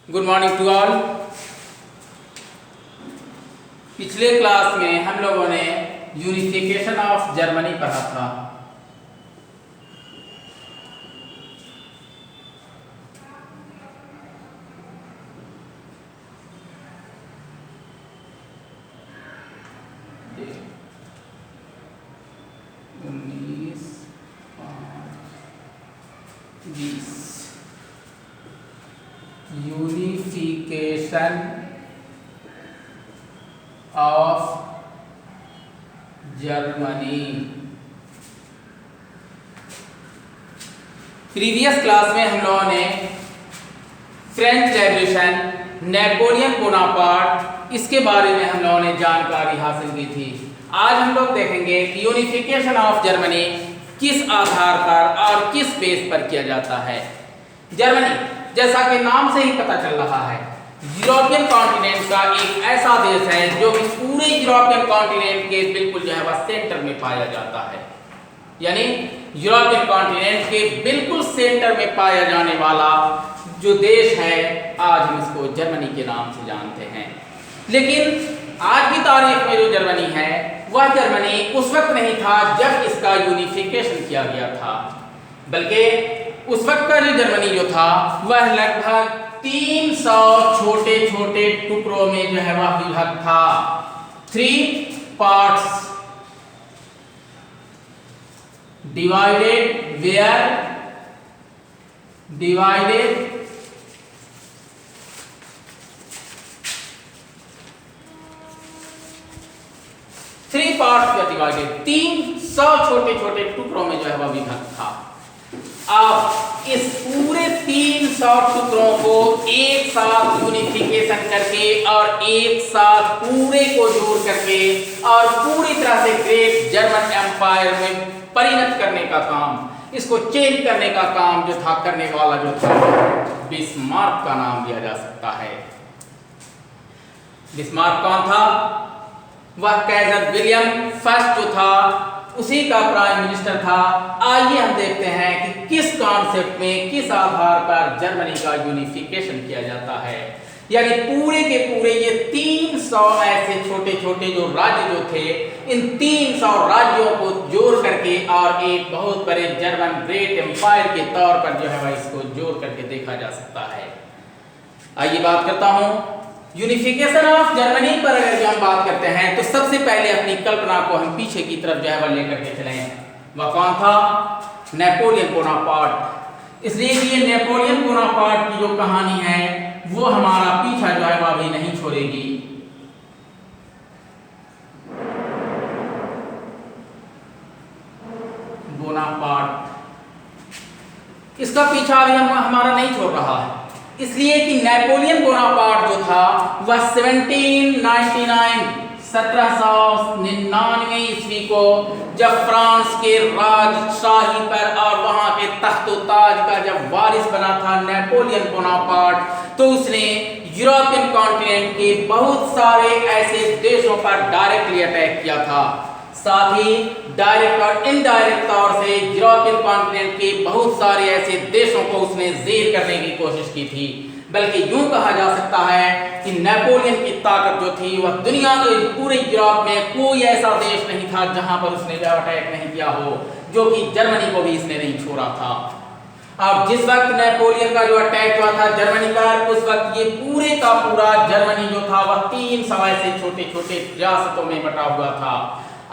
Good morning to all. पिछले class में हम लोगों ने यूनिफिकेशन ऑफ जर्मनी पढ़ा था। Unification of Germany. Previous class में हम लोगों ने फ्रेंच रेवोल्यूशन, नेपोलियन बोनापार्ट, इसके बारे में हम लोगों ने जानकारी हासिल की थी। आज हम लोग देखेंगे कि यूनिफिकेशन ऑफ जर्मनी किस आधार पर और किस बेस पर किया जाता है। जर्मनी जैसा कि नाम से ही पता चल रहा है, यूरोपियन कॉन्टिनेंट का एक ऐसा देश है जो कि पूरे यूरोपियन कॉन्टिनेंट के बिल्कुल जो है वह सेंटर में पाया जाता है। यानी यूरोपियन कॉन्टिनेंट के बिल्कुल सेंटर में पाया जाने वाला जो देश है, आज हम इसको जर्मनी के नाम से जानते हैं। लेकिन आज की तारीख में जो जर्मनी है, वह जर्मनी उस वक्त नहीं था जब इसका यूनिफिकेशन किया गया था, बल्कि उस वक्त का जो जर्मनी जो था वह लगभग 300 छोटे छोटे टुकड़ों में जो है वह विभक्त था। 3 parts divided where divided divided 300 छोटे छोटे टुकड़ों में जो है वह विभक्त था। अब इस पूरे 300 टुकड़ों को एक साथ यूनिफिकेशन करके और एक साथ पूरे को जोड़ करके और पूरी तरह से ग्रेट जर्मन एम्पायर में परिणत करने का काम, इसको चेंज करने का काम जो था, करने वाला जो था, बिस्मार्क का नाम दिया जा सकता है। बिस्मार्क कौन था? वह कैसर विलियम फर्स्ट जो था, उसी का प्राइम मिनिस्टर था। आइए हम देखते हैं कि किस कॉन्सेप्ट में, किस आधार पर जर्मनी का यूनिफिकेशन किया जाता है। यानी पूरे के पूरे ये 300 ऐसे छोटे छोटे जो राज्य जो थे, इन 300 राज्यों को जोड़ करके और एक बहुत बड़े जर्मन ग्रेट एम्पायर के तौर पर जो है वह इसको जोड़ करके देखा जा सकता है। आइए बात करता हूं यूनिफिकेशन ऑफ जर्मनी पर। अगर जो हम बात करते हैं तो सबसे पहले अपनी कल्पना को हम पीछे की तरफ जो है वह लेकर के चलें। वह कौन था? Napoleon Bonaparte. इसलिए कि ये नेपोलियन बोनापार्ट की जो कहानी है वो हमारा पीछा जो है वह भी नहीं छोड़ेगी। बोनापार्ट, इसका पीछा अभी हमारा नहीं छोड़ रहा है, इसलिए कि नेपोलियन बोनापार्ट जो था वह 1799 ईस्वी को जब फ्रांस के राजशाही पर और वहां के तख्त-ओ-ताज का जब वारिस बना था नेपोलियन बोनापार्ट, तो उसने यूरोपियन कॉन्टिनेंट के बहुत सारे ऐसे देशों पर डायरेक्टली अटैक किया था। साथ ही डायरेक्ट और इनडायरेक्ट तौर से यूरोपियन कॉन्टिनेंट के बहुत सारे ऐसे देशों को उसने ज़ेर करने की कोशिश की थी। बल्कि यूं कहा जा सकता है कि नेपोलियन की ताकत जो थी वह दुनिया के पूरे यूरोप में कोई ऐसा देश नहीं था जहां पर उसने अटैक नहीं किया हो, जो कि जर्मनी को भी इसने नहीं छोड़ा था। अब जिस वक्त नेपोलियन का जो अटैक हुआ था जर्मनी पर, उस वक्त ये पूरे का पूरा जर्मनी जो था वह 300 ऐसे छोटे छोटे रियासतों में बटा हुआ था।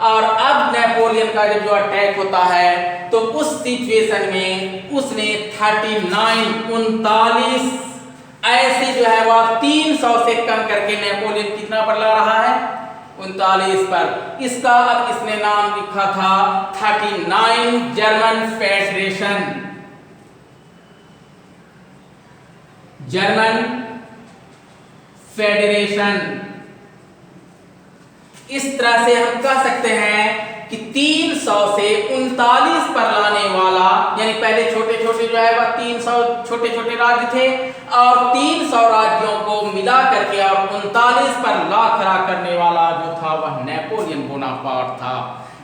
और अब नेपोलियन का जब जो अटैक होता है तो उस सिचुएशन में उसने 39 ऐसे जो है वह 300 से कम करके नेपोलियन कितना पर ला रहा है? 39 पर। इसका अब इसने नाम लिखा था 39 जर्मन फेडरेशन। German federation. इस तरह से हम कह सकते हैं कि 300 से 39 पर लाने वाला, यानी पहले छोटे छोटे जो है वह 300 छोटे छोटे राज्य थे और 300 राज्यों को मिला करके और 39 पर ला खड़ा करने वाला जो था वह नेपोलियन बोनापार्ट था।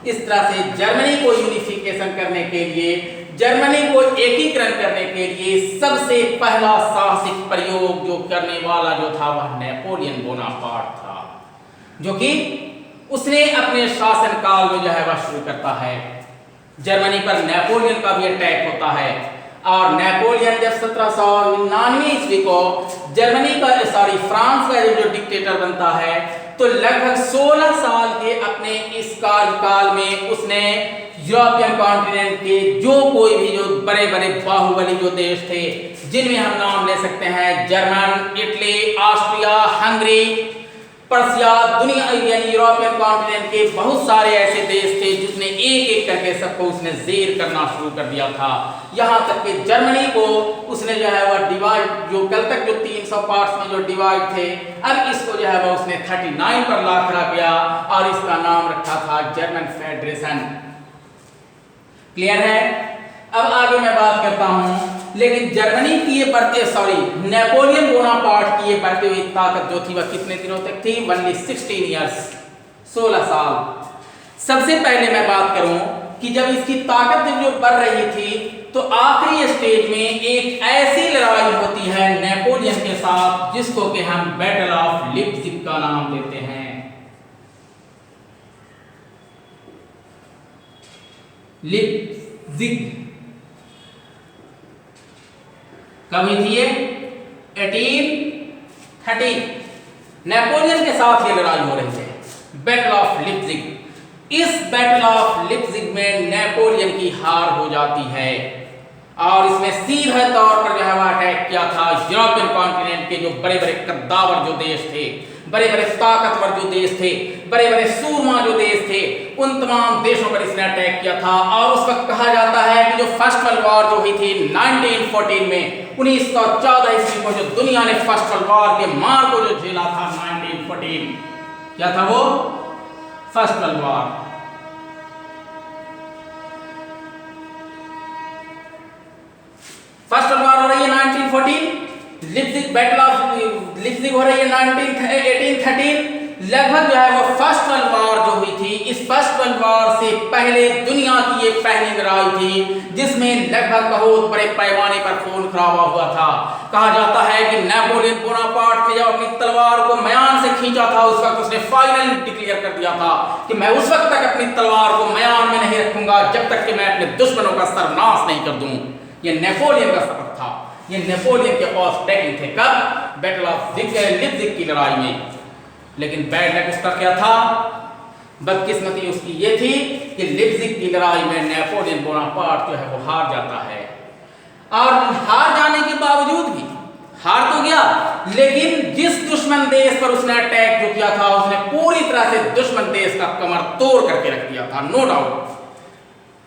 इस तरह से जर्मनी को यूनिफिकेशन करने के लिए, जर्मनी को एकीकरण करने के लिए सबसे पहला साहसिक प्रयोग जो उपयोग करने वाला जो था वह नेपोलियन बोनापार्ट था, जो कि उसने अपने शासनकाल में जो है वह शुरू करता है। जर्मनी पर नेपोलियन का भी अटैक होता है और नेपोलियन जब 1799 ईस्वी को फ्रांस का जो डिक्टेटर बनता है तो लगभग 16 साल के अपने इस कार्यकाल में उसने यूरोपियन कॉन्टिनेंट के जो कोई भी जो बड़े बड़े बाहुबली जो देश थे, जिनमें हम नाम ले सकते हैं German, Italy, Austria, Hungary, Persia, दुनिया यानी यूरोपियन कॉन्टिनेंट के बहुत सारे ऐसे देश थे जिसने एक एक करके सबको उसने जेर करना शुरू कर दिया था। यहाँ तक कि जर्मनी को उसने जो है वह डिवाइड, जो कल तक जो 300 पार्ट्स में जो डिवाइड थे, अब इसको जो है वह उसने 39 पर ला खड़ा किया और इसका नाम रखा था जर्मन फेडरेशन। क्लियर है? अब आगे मैं बात करता हूं, लेकिन जर्मनी की ये नेपोलियन बोनापार्ट की ये बढ़ती हुई ताकत जो थी वह कितने दिनों तक थी? ओनली 16 इयर्स, 16 साल। सबसे पहले मैं बात करूं कि जब इसकी ताकत जो बढ़ रही थी तो आखिरी स्टेज में एक ऐसी लड़ाई होती है नेपोलियन के साथ जिसको कि हम बैटल ऑफ लिप्जिग का नाम देते हैं। लिप्जिग कब हुई थी ये? 1813 नेपोलियन के साथ ये लड़ाई हो रही है, बैटल ऑफ लिप्जिग। इस बैटल ऑफ लिप्जिग में नेपोलियन की हार हो जाती है और इसमें सीधे तौर पर जो है वह अटैक किया था यूरोपियन कॉन्टिनेंट के जो बड़े बड़े कद्दावर जो देश थे, बड़े बड़े ताकतवर जो देश थे, बड़े बड़े सूरमा जो देश थे, उन तमाम देशों पर इसने अटैक किया था। और उस वक्त कहा जाता है कि जो फर्स्ट वर्ल्ड वॉर जो हुई थी 1914 में, 1914 ईस्वी को जो दुनिया ने फर्स्ट वर्ल्ड वॉर के मार को जो झेला था 1914, क्या था वो? First world war. First world war हो रही है 1914, लिप्जिग बैटल ऑफ लिप्जिग हो रही है 1813। लगभग जो है वो फर्स्ट वर्ल्ड वॉर जो हुई थी, इस फर्स्ट वर्ल्ड वॉर से पहले दुनिया की ये पहली लड़ाई थी जिसमें लगभग बहुत बड़े पैमाने पर खून खराबा हुआ था। कहा जाता है कि नेपोलियन बोनापार्ट ने जब अपनी तलवार को म्यान से खींचा था उस वक्त उसने फाइनली डिक्लेयर कर दिया था कि मैं उस वक्त तक अपनी तलवार को म्यान में नहीं रखूंगा जब तक कि मैं अपने दुश्मनों का सर्वनाश नहीं कर दूं। ये नेपोलियन का शपथ था, ये नेपोलियन के अटैकिंग थे। कब? बैटल ऑफ लिप्जिग की लड़ाई में। लेकिन बैड लक उसका क्या था? बदकिस्मती उसकी ये थी कि लिप्जिग की लड़ाई में नेपोलियन बोनापार्ट जो है वो हार जाता है। और हार जाने के बावजूद भी, हार तो गया, लेकिन जिस दुश्मन देश पर उसने अटैक जो किया था उसने पूरी तरह से दुश्मन देश का कमर तोड़ करके रख दिया था, नो डाउट।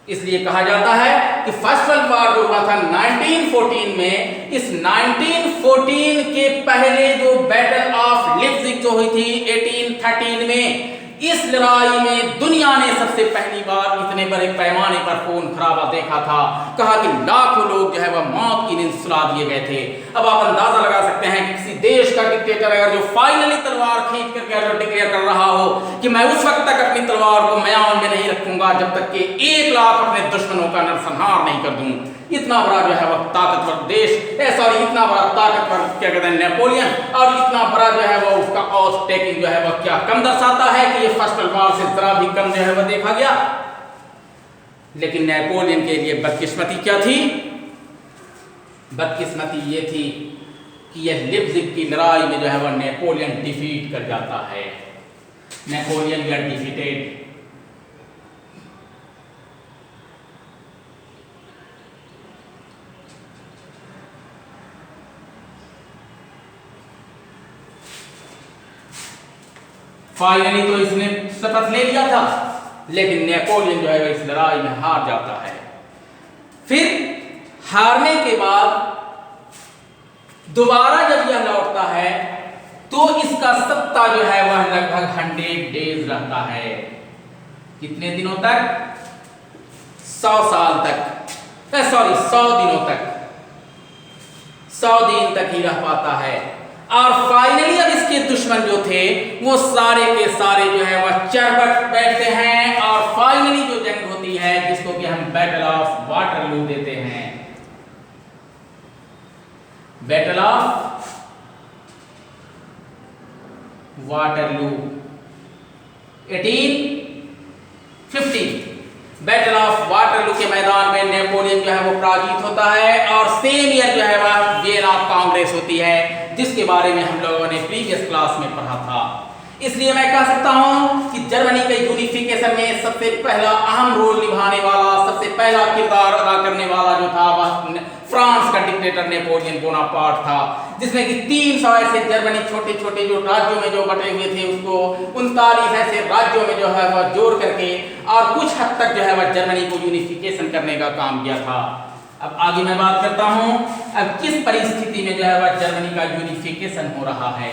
इसलिए कहा जाता है कि फर्स्ट वर्ल्ड वॉर जो हुआ था 1914 में, इस 1914 के पहले जो बैटल ऑफ लिप्जिग जो हुई थी 1813 में, इस लड़ाई में दुनिया ने सबसे पहली बार इतने बड़े पैमाने पर खून खराबा देखा था। कहा कि लाखों लोग जो है वह मौत की नींद सुला दिए गए थे। अब आप अंदाजा लगा सकते हैं कि किसी देश का डिक्टेटर अगर जो फाइनली तलवार खींच करके अगर डिक्लेयर कर रहा हो कि मैं उस वक्त तक अपनी तलवार को म्यान में नहीं रखूंगा जब तक कि 1 लाख अपने दुश्मनों का नरसंहार नहीं कर दूं। इतना बड़ा जो है वह ताकतवर देश, इतना बड़ा ताकतवर क्या कहते हैं नेपोलियन, और इतना बड़ा जो है वह उसका अटैकिंग जो है वह क्या कम दर्शाता है कि ये फर्स्ट वर्ल्ड वॉर से जरा भी कम जो है वह देखा गया। लेकिन नेपोलियन के लिए बदकिस्मती क्या थी? बदकिस्मती ये थी कि यह लिप्जिग की लड़ाई में जो है वह नेपोलियन डिफीट कर जाता है। Napoleon got defeated. फाइनली तो इसने शपथ ले लिया था, लेकिन नेपोलियन जो है इस लड़ाई में हार जाता है। फिर हारने के बाद दोबारा जब यह लौटता है तो इसका सत्ता जो है वह लगभग 100 डेज रहता है। कितने दिनों तक? 100 साल तक, 100 दिनों तक, 100 दिन तक ही रह पाता है। और फाइनली अब इसके दुश्मन जो थे वो सारे के सारे जो है वह चरबट बैठते हैं और फाइनली जो जंग होती है जिसको कि हम बैटल ऑफ वाटरलू देते हैं, battle of Waterloo 1815 battle of Waterloo के मैदान में नेपोलियन जो है वो पराजित होता है और सेम ईयर जो है वह वियना कांग्रेस होती है, जिसके बारे में हम लोगों ने प्रीवियस क्लास में पढ़ा था। इसलिए मैं कह सकता हूं कि जर्मनी के यूनिफिकेशन में सबसे पहला अहम रोल निभाने वाला, सबसे पहला किरदार अदा करने वाला जो था वह फ्रांस का डिक्टेटर नेपोलियन बोनापार्ट था, जिसने कि 300 ऐसे जर्मनी छोटे छोटे जो राज्यों में जो बटे हुए थे उसको 39 ऐसे राज्यों में जो है वह जोड़ करके और कुछ हद तक जो है वह जर्मनी को यूनिफिकेशन करने का काम किया था। अब आगे मैं बात करता हूं अब किस परिस्थिति में जो है वह जर्मनी का यूनिफिकेशन हो रहा है।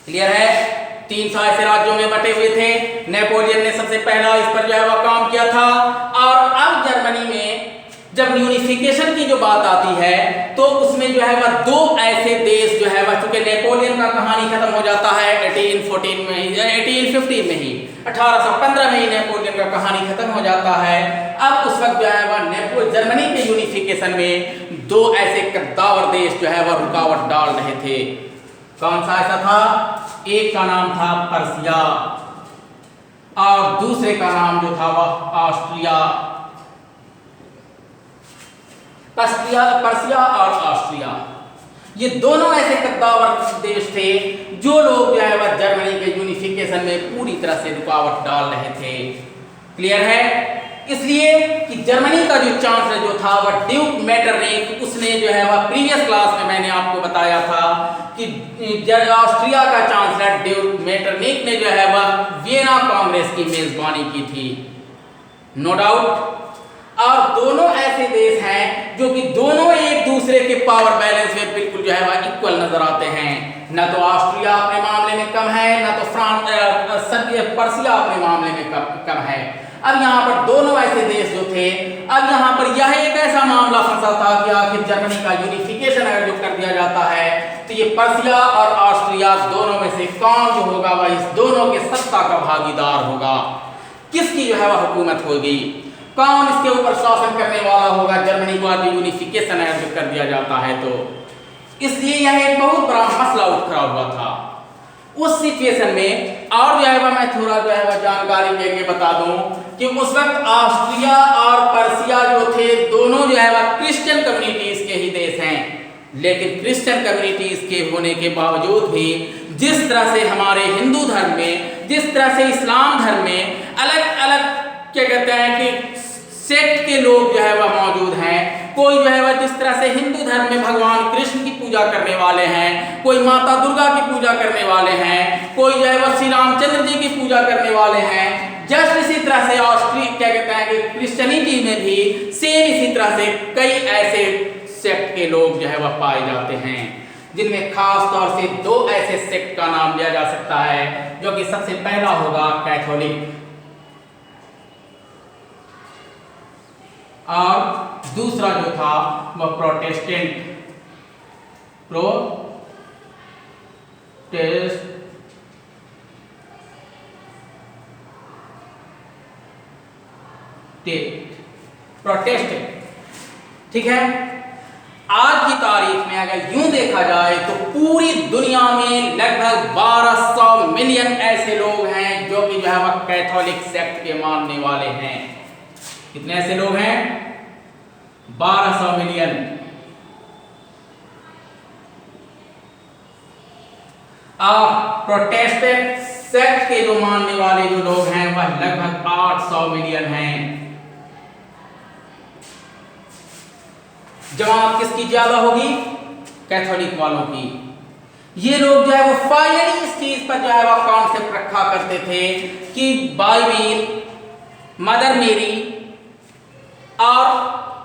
क्लियर है? 300 ऐसे राज्यों में बटे हुए थे, नेपोलियन ने सबसे पहला इस पर जो है वह काम किया था। और अब जर्मनी में जब यूनिफिकेशन की जो बात आती है तो उसमें जो है वह दो ऐसे देश जो है वह, चूंकि नेपोलियन का कहानी खत्म हो जाता है 1815 में ही 1815 में ही नेपोलियन का कहानी खत्म हो जाता है। अब उस वक्त जो है वह जर्मनी के यूनिफिकेशन में दो ऐसे कद्दावर देश जो है वह रुकावट डाल रहे थे। कौन सा ऐसा था? एक का नाम था पर्सिया और दूसरे का नाम जो था वह ऑस्ट्रिया। पर्सिया और ऑस्ट्रिया ये दोनों ऐसे कद्दावर देश थे जो लोग जो है वह जर्मनी के यूनिफिकेशन में पूरी तरह से रुकावट डाल रहे थे। क्लियर है? इसलिए कि जर्मनी का जो चांसलर जो था वह ड्यूक मेटरनिक, उसने जो है वह प्रीवियस क्लास में मैंने आपको बताया था कि ऑस्ट्रिया का चांसलर ड्यूक मेटरनिक ने जो है वह वियना कांग्रेस की मेजबानी की थी, नो डाउट। और दोनों ऐसे देश हैं जो कि दोनों एक दूसरे के पावर बैलेंस में बिल्कुल जो है वह इक्वल नजर आते हैं। न तो ऑस्ट्रिया अपने मामले में कम है, न तो पर्सिया अपने मामले में कम है। अब यहाँ पर दोनों ऐसे देश जो थे, अब यहाँ पर यह एक ऐसा मामला फंसा था कि आखिर जर्मनी का यूनिफिकेशन अगर जो कर दिया जाता है तो ये पर्सिया और ऑस्ट्रिया दोनों में से कौन जो होगा वह इस दोनों के सत्ता का भागीदार होगा, किसकी जो है वह हुकूमत होगी, कौन इसके ऊपर शासन करने वाला होगा जर्मनी को आज यूनिफिकेशन अगर जो कर दिया जाता है तो। इसलिए यह एक बहुत बड़ा मसला उठ खड़ा हुआ था। उस सिचुएशन में और जो है वह मैं थोड़ा जो है वह जानकारी के लिए बता दूं कि उस वक्त ऑस्ट्रिया और पर्सिया जो थे दोनों जो है वह क्रिश्चियन कम्युनिटीज के ही देश हैं, लेकिन क्रिश्चियन कम्युनिटीज के होने के बावजूद भी जिस तरह से हमारे हिंदू धर्म में, जिस तरह से इस्लाम धर्म में अलग अलग क्या कहते हैं कि सेक्ट के लोग जो है वह मौजूद हैं, कोई जो है वह जिस तरह से हिंदू धर्म में भगवान कृष्ण की पूजा करने वाले हैं, कोई माता दुर्गा की पूजा करने वाले हैं, कोई जो है वह श्री रामचंद्र जी की पूजा करने वाले हैं, जस्ट इसी तरह से ऑस्ट्रिया क्या कहते हैं कि क्रिश्चियनिटी में भी सेम इसी तरह से कई ऐसे सेक्ट के लोग जो है वह पाए जाते हैं, जिनमें खास तौर से दो ऐसे सेक्ट का नाम लिया जा सकता है, जो कि सबसे पहला होगा कैथोलिक और दूसरा जो था वह प्रोटेस्टेंट। प्रोटेस्टेंट ठीक है। आज की तारीख में अगर यूं देखा जाए तो पूरी दुनिया में लगभग 1200 मिलियन ऐसे लोग हैं जो कि जो है वह कैथोलिक सेक्ट के मानने वाले हैं। कितने ऐसे लोग हैं? 1200 मिलियन। और प्रोटेस्टेंट सेक्ट के जो मानने वाले जो लोग हैं वह लगभग 800 मिलियन हैं। जमात किसकी ज्यादा होगी? कैथोलिक वालों की। ये लोग जो है वो फाइनली इस चीज पर जो है वो कॉन्सेप्ट रखा करते थे कि बाइबिल, मदर मेरी और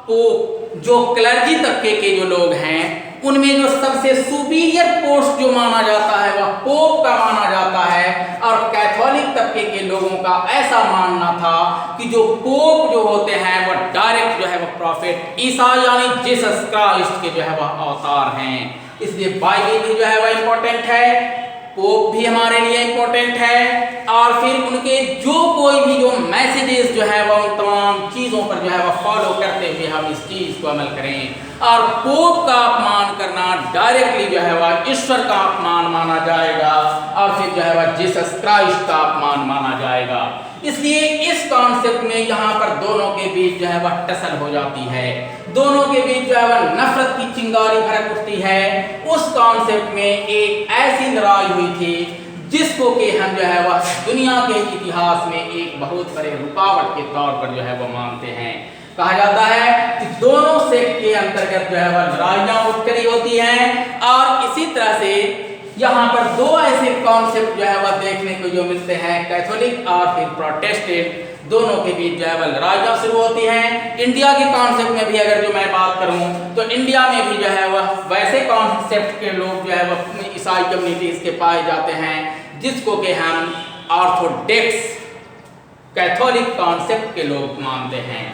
पोप, जो क्लर्जी तबके के जो लोग हैं उनमें जो सबसे सुपीरियर पोस्ट जो माना जाता है वह पोप का माना जाता है। और कैथोलिक तबके के लोगों का ऐसा मानना था कि जो पोप जो होते हैं वह डायरेक्ट जो है वह प्रॉफिट ईसा यानी जीसस क्राइस्ट के जो है वह अवतार हैं। इसलिए बाइबिल भी जो है वह इंपॉर्टेंट है, पोप भी हमारे लिए इंपॉर्टेंट है, और फिर उनके जो कोई भी जो मैसेजेस जो है वह उन तमाम चीज़ों पर जो है वह फॉलो करते हुए हम इस चीज़ को अमल करें। और पोप का अपमान करना डायरेक्टली जो है वह ईश्वर का अपमान माना जाएगा और फिर जो है वह जीसस क्राइस्ट का अपमान माना जाएगा। इसलिए इस कॉन्सेप्ट में यहाँ पर दोनों के बीच जो है वह टसल हो जाती है, दोनों के बीच जो है वह नफरत की चिंगारी भड़क उठती है। उस कॉन्सेप्ट में एक ऐसी लड़ाई हुई थी जिसको कि हम जो है वह दुनिया के इतिहास में एक बहुत बड़े रुकावट के तौर पर जो है वह मानते हैं। कहा जाता है कि दोनों सेक्ट के अंतर्गत जो है वह लड़ाइयां उठ खड़ी होती हैं और इसी तरह से यहाँ पर दो ऐसे कॉन्सेप्ट जो है वह देखने को जो मिलते हैं, कैथोलिक और फिर प्रोटेस्टेंट, दोनों के बीच जो है वह लड़ाइयां शुरू होती हैं। इंडिया के कॉन्सेप्ट में भी अगर जो मैं बात करूं तो इंडिया में भी जो है वह वैसे कॉन्सेप्ट के लोग जो है वह ईसाई कम्युनिटीज के पाए जाते हैं जिसको कि हम ऑर्थोडॉक्स कैथोलिक कॉन्सेप्ट के लोग मानते हैं।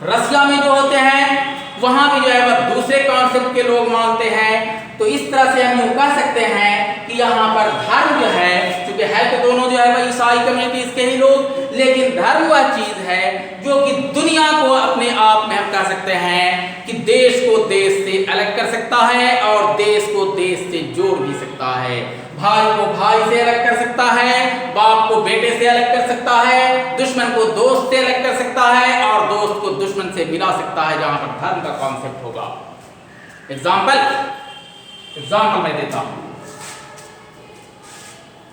रसिया में जो होते हैं वहां भी जो है वह दूसरे कॉन्सेप्ट के लोग मानते हैं। तो इस तरह से हम कह सकते हैं कि यहाँ पर धर्म जो है, क्योंकि है तो दोनों जो है वह ईसाई कम्युनिटीज के ही लोग, लेकिन धर्म वह चीज है जो कि दुनिया को अपने आप में हम कह सकते हैं कि देश को देश से अलग कर सकता है और देश को देश से जोड़ भी सकता है, भाई को भाई से अलग कर सकता है, बाप को बेटे से अलग कर सकता है, दुश्मन को दोस्त से अलग कर सकता है और दोस्त को दुश्मन से मिला सकता है, जहां पर धर्म का कॉन्सेप्ट होगा। एग्जाम्पल मैं देता हूं।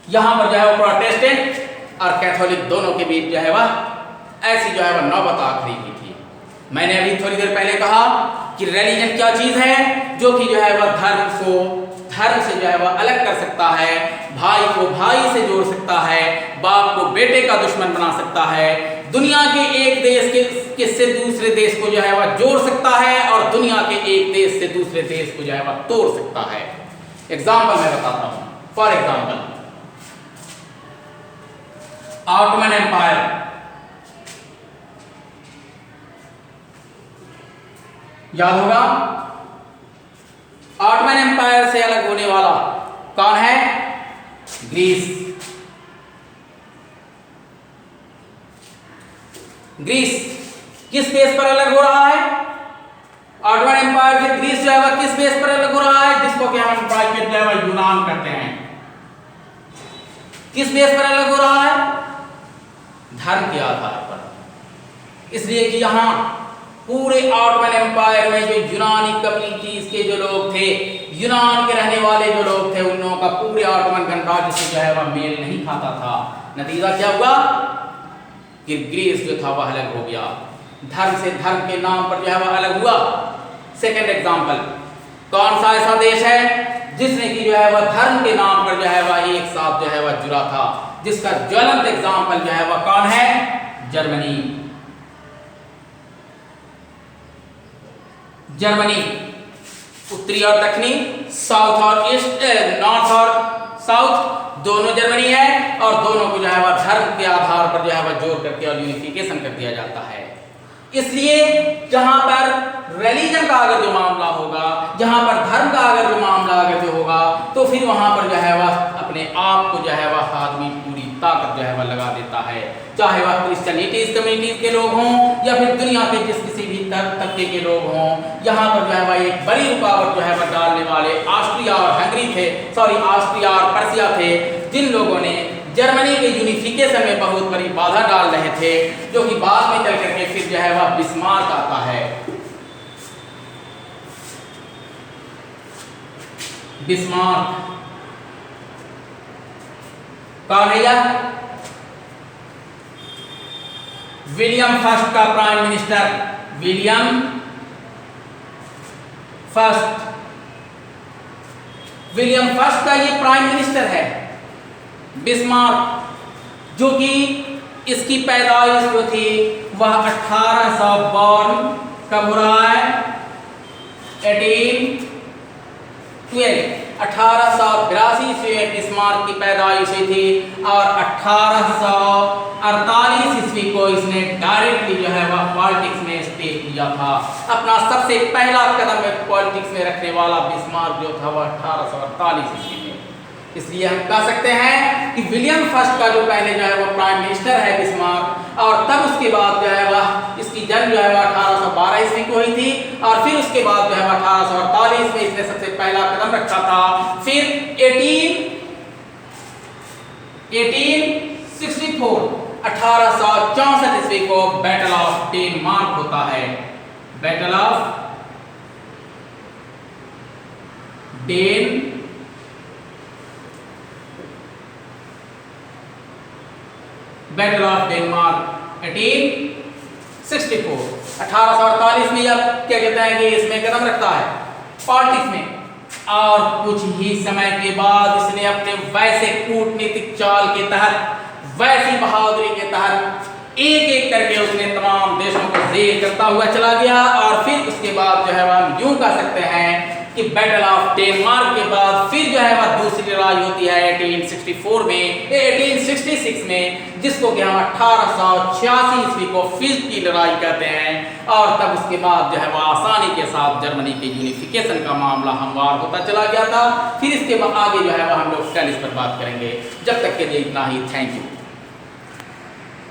यहां पर जो है वो प्रोटेस्टेंट और कैथोलिक दोनों के बीच जो है वह ऐसी जो है वह नौबत आखिरी हुई थी। मैंने अभी थोड़ी देर पहले कहा कि रिलीजन क्या चीज है जो कि जो है वह धर्म से जो है वह अलग कर सकता है, भाई को भाई से जोड़ सकता है, बाप को बेटे का दुश्मन बना सकता है, दुनिया के एक देश से दूसरे देश को जो है वह जोड़ सकता है और दुनिया के एक देश से दूसरे देश को जो है वह तोड़ सकता है। एग्जाम्पल मैं बताता हूं। फॉर एग्जाम्पल, ऑटोमन एम्पायर, याद होगा ऑटोमन एम्पायर से अलग होने वाला कौन है? ग्रीस। ग्रीस किस बेस पर अलग हो रहा है? ऑटोमन एम्पायर से ग्रीस जो है वह किस बेस पर अलग हो रहा है? जिसको कि हम ब्रैकेट जो है वह यूनान कहते हैं। किस बेस पर अलग हो रहा है? धर्म के आधार पर। इसलिए कि यहां पूरे ऑटोमन एम्पायर में जो यूनानी कम्युनिटीज के जो लोग थे, यूनान के रहने वाले जो लोग थे, उन लोगों का पूरे ऑटोमन गणराज्य से जो है वह मेल नहीं खाता था। नतीजा क्या हुआ कि ग्रीस जो था वह अलग हो गया, धर्म से धर्म के नाम पर जो है वह अलग हुआ। सेकंड एग्जांपल, कौन सा ऐसा देश है जिसने की जो है वह धर्म के नाम पर जो है वह एक साथ जो है वह जुड़ा था, जिसका ज्वलंत एग्जांपल जो है वह कौन है? जर्मनी। जर्मनी उत्तरी और दक्षिणी, साउथ और ईस्ट, नॉर्थ और साउथ दोनों जर्मनी है और दोनों को जो है वह धर्म के आधार पर जो है वह जोड़ करके और यूनिफिकेशन कर दिया जाता है। इसलिए जहां पर रिलीजन का अगर जो मामला होगा, जहां पर धर्म का अगर जो मामला अगर जो होगा, तो फिर वहां पर जो है वह अपने आप को जो है वह आदमी पूरी ताकत जो है वह लगा देता है, चाहे वह क्रिश्चियनिटीज कम्युनिटीज के लोग हों या फिर दुनिया के जिस किसी भी तबके के लोग हों। यहाँ पर जो है वह एक बड़ी रुकावट जो है वह डालने वाले ऑस्ट्रिया और हंगरी थे, ऑस्ट्रिया और पर्सिया थे, जिन लोगों ने जर्मनी के यूनिफिकेशन में बहुत बड़ी बाधा डाल रहे थे, जो कि बाद में चल करके फिर जो है वह बिस्मार्क आता है। बिस्मार्क कौन है यह? विलियम फर्स्ट का prime minister, William first. William first का ये प्राइम मिनिस्टर है। बिस्मार्क जो कि इसकी पैदाइश जो थी वह 1800 बॉर्न कब हो रहा है? 1882 से बिस्मार्क की पैदाइश हुई थी और 1848 ईस्वी को इसने डायरेक्टली जो है वह पॉलिटिक्स में स्टेप लिया था। अपना सबसे पहला कदम पॉलिटिक्स में रखने वाला बिस्मार्क जो था वह 1848 ईस्वी में। इसलिए हम कह सकते हैं कि विलियम फर्स्ट का जो पहले जो है वो प्राइम मिनिस्टर है बिस्मार्क, और तब उसके बाद जो है वह इसकी जन्म जो है वह 1812 ईस्वी को हुई थी और फिर उसके बाद जो है वह 1848 में इसने सबसे पहला कदम रखा था। फिर 1864 ईस्वी को बैटल ऑफ डेनमार्क होता है। बैटल ऑफ डेनमार्क 1848 में अब क्या कहते हैं कि इसमें कदम रखता है पॉलिटिक्स में, और कुछ ही समय के बाद इसने अपने वैसे कूटनीतिक चाल के तहत, वैसी बहादुरी के तहत एक एक करके उसने तमाम देशों को जेल करता हुआ चला गया। और फिर उसके बाद जो है वह हम यूं कह सकते हैं कि बैटल ऑफ डेनमार्क के बाद फिर जो है वह दूसरी लड़ाई होती है 1866 में, जिसको कि हम 1886 ईस्वी को फिर की लड़ाई कहते हैं। और तब उसके बाद जो है वह आसानी के साथ जर्मनी के यूनिफिकेशन का मामला हमवार होता चला गया था। फिर इसके बाद आगे जो है वह हम लोग कल इस पर बात करेंगे। जब तक के लिए इतना ही, थैंक यू।